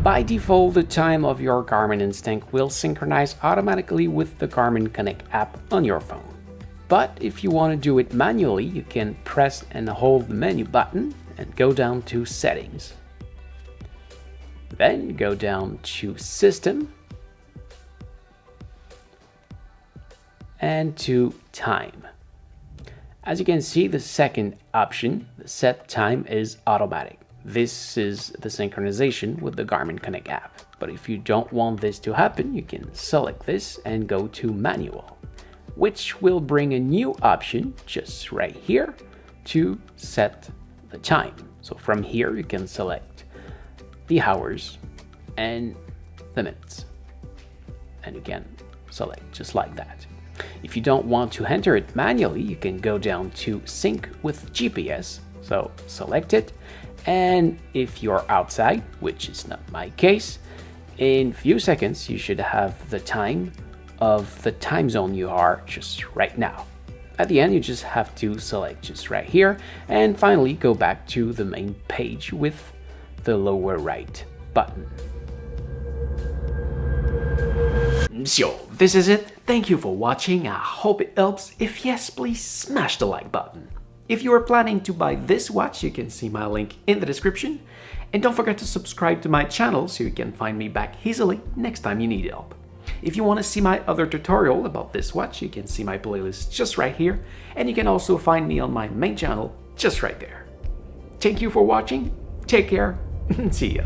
By default, the time of your Garmin Instinct will synchronize automatically with the Garmin Connect app on your phone. But if you want to do it manually, you can press and hold the menu button and go down to Settings. Then go down to System and to Time. As you can see, the second option, the set time, is automatic. This is the synchronization with the Garmin Connect app. But if you don't want this to happen, you can select this and go to Manual, which will bring a new option just right here to set the time. So from here, you can select the hours and the minutes, and you can select just like that. If you don't want to enter it manually, you can go down to Sync with GPS, so select it, and if you're outside, which is not my case, in few seconds you should have the time of the time zone you are just right now. At the end, you just have to select just right here, and finally go back to the main page with the lower right button. So, this is it. Thank you for watching. I hope it helps. If yes, please smash the like button. If you are planning to buy this watch, you can see my link in the description. And don't forget to subscribe to my channel so you can find me back easily next time you need help. If you want to see my other tutorial about this watch, you can see my playlist just right here. And you can also find me on my main channel just right there. Thank you for watching. Take care and see ya.